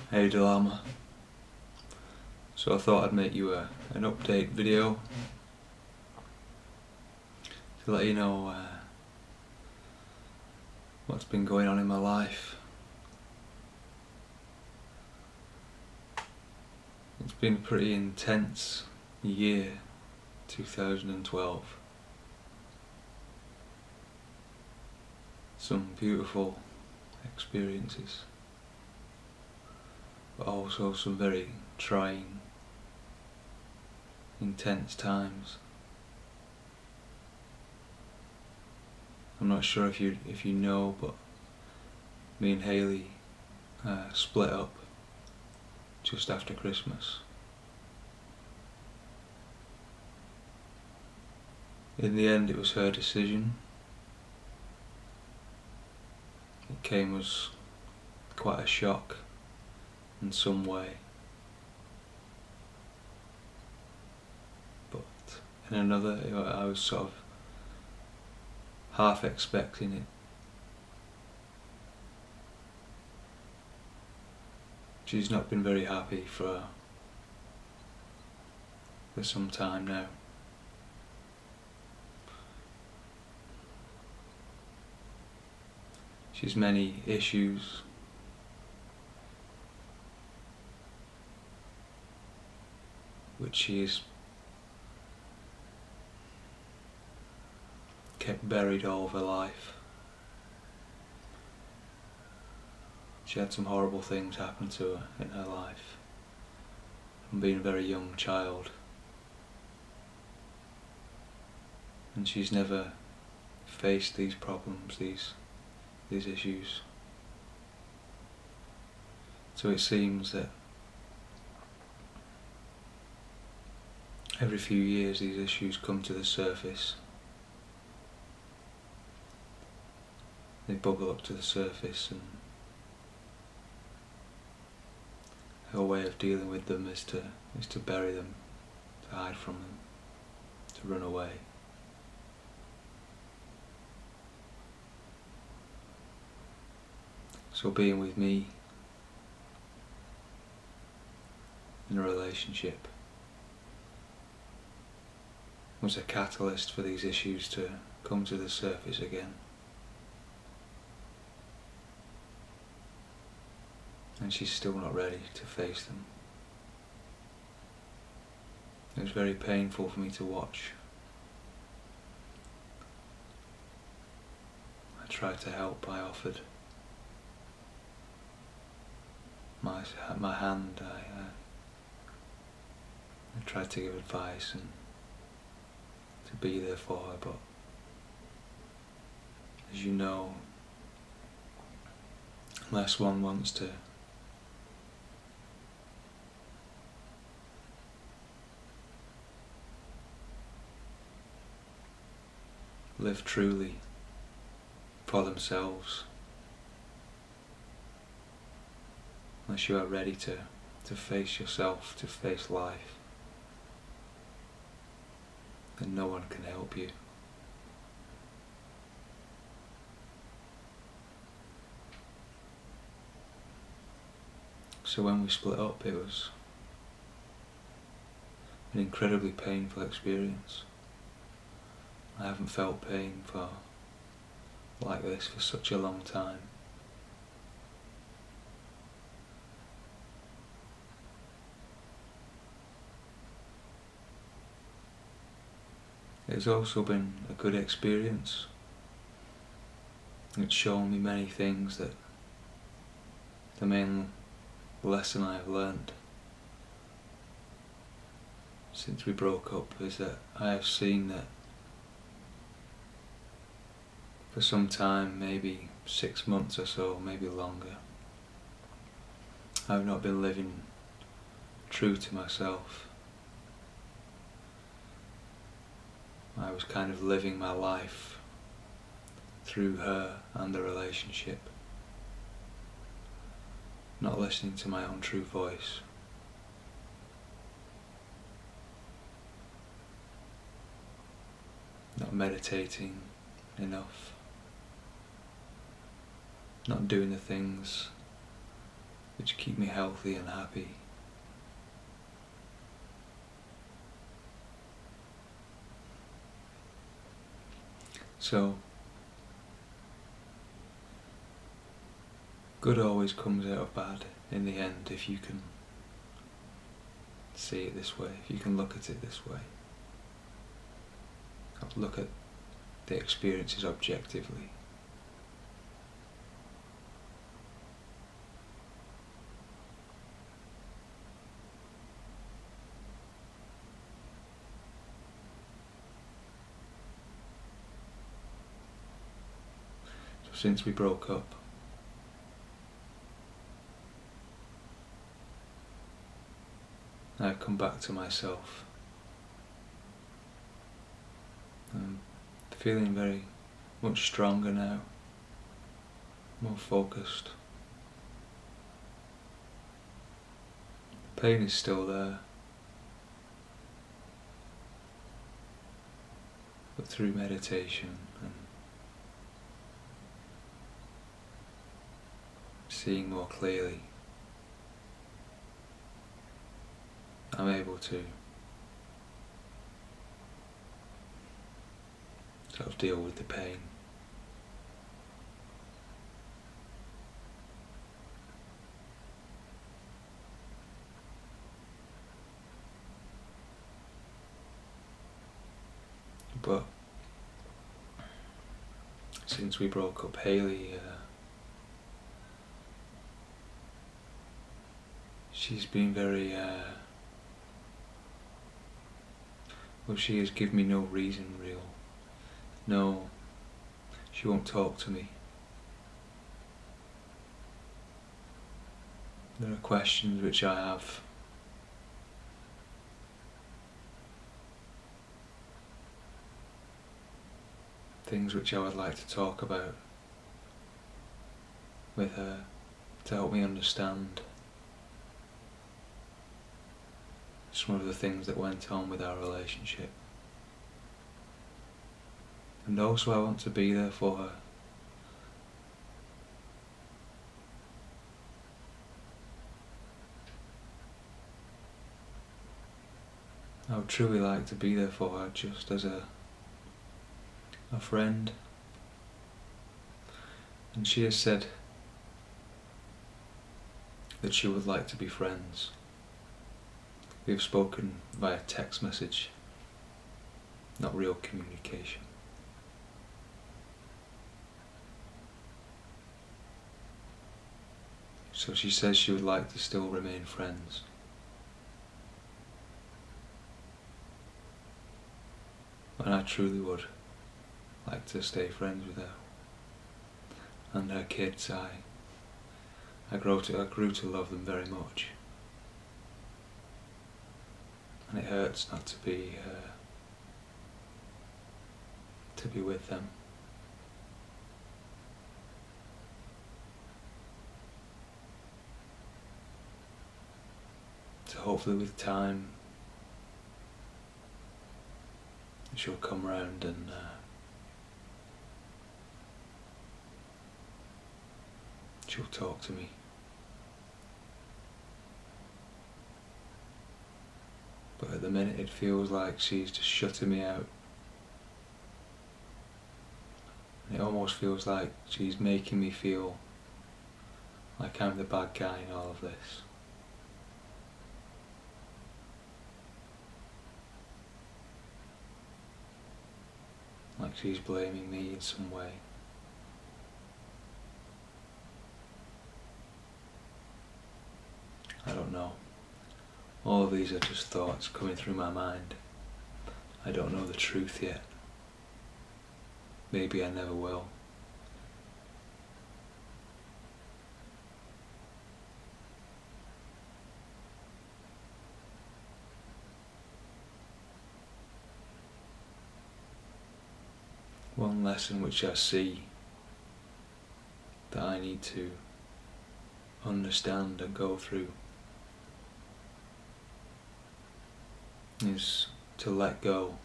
Hey Dolama. So I thought I'd make you an update video to let you know what's been going on in my life. It's been a pretty intense year, 2012. Some beautiful experiences, but also some very trying, intense times. I'm not sure if you know, but me and Hayley split up just after Christmas. In the end, it was her decision. It came as quite a shock in some way, but in another, I was sort of half expecting it. She's not been very happy for some time now. She's many issues. Which she's kept buried all of her life. She had some horrible things happen to her in her life from being a very young child, and she's never faced these problems, these issues. So it seems that every few years these issues come to the surface. They bubble up to the surface, and her way of dealing with them is to bury them, to hide from them, to run away. So being with me in a relationship was a catalyst for these issues to come to the surface again. And she's still not ready to face them. It was very painful for me to watch. I tried to help. I offered my hand. I tried to give advice and to be there for her, but as you know, unless one wants to live truly for themselves, unless you are ready to face yourself, to face life, then no one can help you. So when we split up, it was an incredibly painful experience. I haven't felt pain like this for such a long time. It's also been a good experience. It's shown me many things. That the main lesson I have learned since we broke up is that I have seen that for some time, maybe 6 months or so, maybe longer, I've not been living true to myself. I was kind of living my life through her and the relationship, not listening to my own true voice. Not meditating enough. Not doing the things which keep me healthy and happy. So, good always comes out of bad in the end if you can see it this way, if you can look at it this way. Look at the experiences objectively. So since we broke up, I've come back to myself. I'm feeling very much stronger now, more focused. The pain is still there, but through meditation and seeing more clearly, I'm able to sort of deal with the pain. But since we broke up, Hayley, she's been very, well, she has given me no reason real. No, she won't talk to me. There are questions which I have. Things which I would like to talk about with her to help me understand some of the things that went on with our relationship. And also I want to be there for her. I would truly like to be there for her just as a friend. And she has said that she would like to be friends. We've spoken via text message, not real communication. So she says she would like to still remain friends. And I truly would like to stay friends with her. And her kids, I grew to love them very much. And it hurts not to be with them. So hopefully with time she'll come round and she'll talk to me. But at the minute it feels like she's just shutting me out. And it almost feels like she's making me feel like I'm the bad guy in all of this. Like she's blaming me in some way. I don't know. All of these are just thoughts coming through my mind. I don't know the truth yet. Maybe I never will. One lesson which I see that I need to understand and go through is to let go.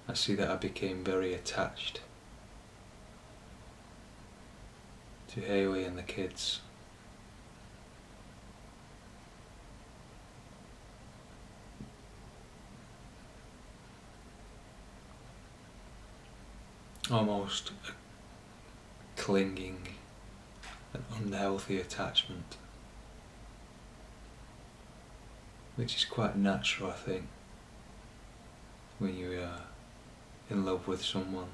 I see that I became very attached to Haley and the kids. Almost a clinging and unhealthy attachment, which is quite natural, I think, when you are in love with someone.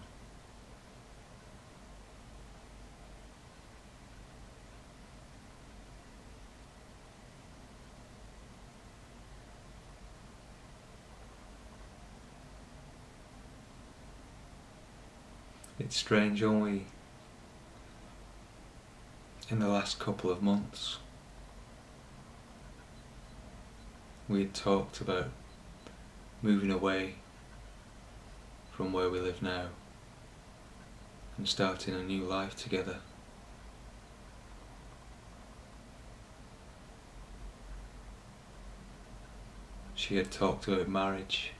It's strange, only in the last couple of months we had talked about moving away from where we live now and starting a new life together. She had talked about marriage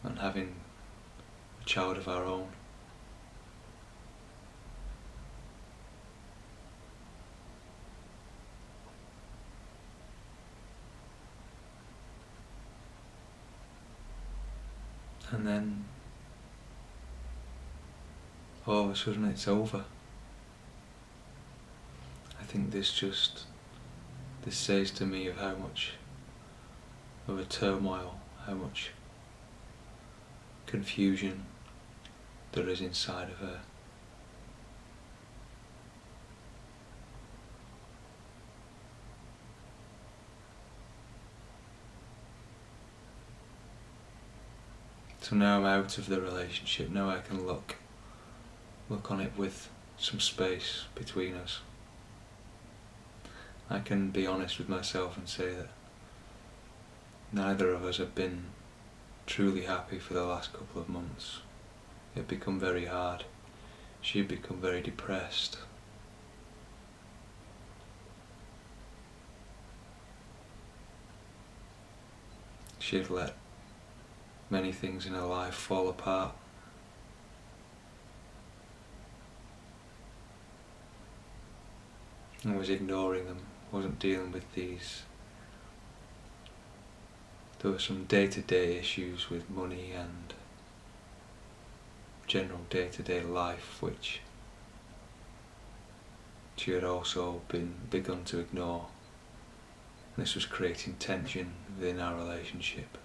and having a child of our own. And then all of a sudden it's over. I think this says to me of how much of a turmoil, how much confusion there is inside of her. So now I'm out of the relationship, now I can look on it with some space between us. I can be honest with myself and say that neither of us have been truly happy for the last couple of months. It had become very hard. She had become very depressed. She had let many things in her life fall apart. And was ignoring them, wasn't dealing with these. There were some day-to-day issues with money and general day-to-day life which she had also begun to ignore. And this was creating tension within our relationship.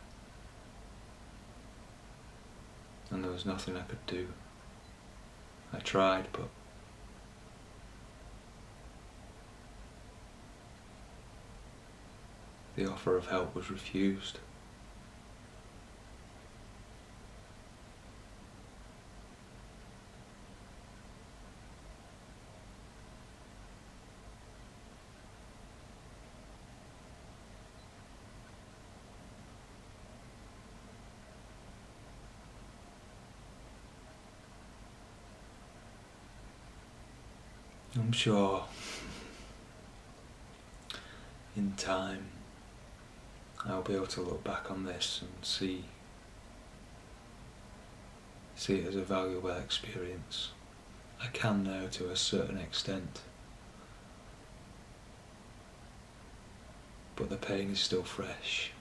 And there was nothing I could do. I tried, but the offer of help was refused. I'm sure in time I'll be able to look back on this and see it as a valuable experience. I can now to a certain extent, but the pain is still fresh.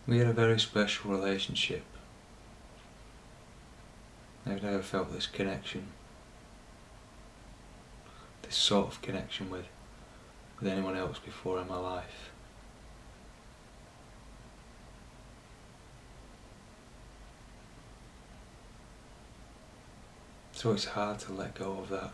We had a very special relationship. I've never felt this connection, this sort of connection with anyone else before in my life. So it's hard to let go of that.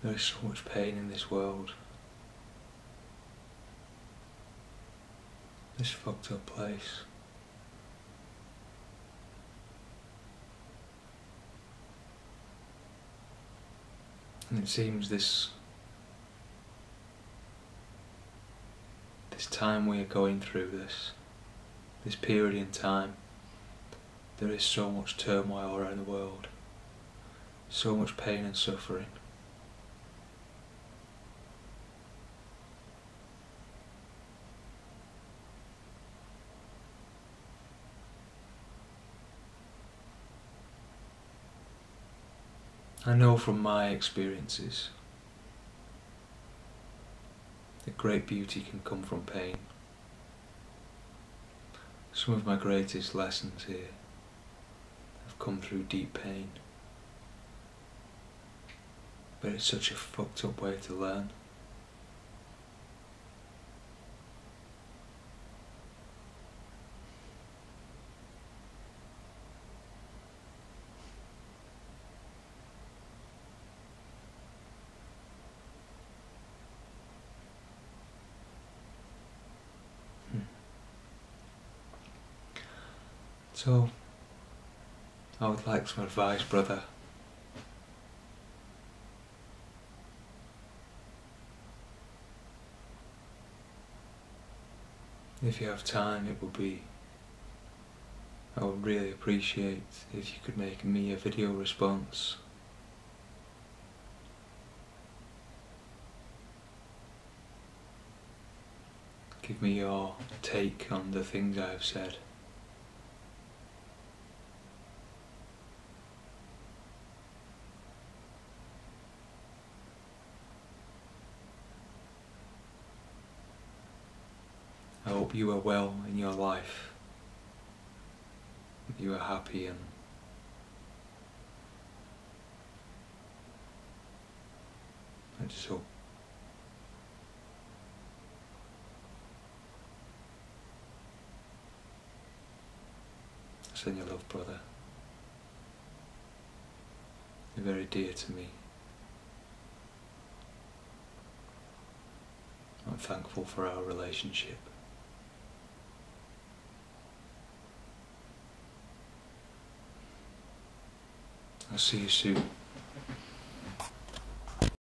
There is so much pain in this world. This fucked up place. And it seems this time we are going through, this period in time, there is so much turmoil around the world, so much pain and suffering. I know from my experiences that great beauty can come from pain. Some of my greatest lessons here have come through deep pain. But it's such a fucked up way to learn. So, I would like some advice, brother. If you have time, I would really appreciate if you could make me a video response. Give me your take on the things I have said. I hope you are well in your life, that you are happy, and I just hope I send you love, brother. You're very dear to me. I'm thankful for our relationship. I'll see you soon.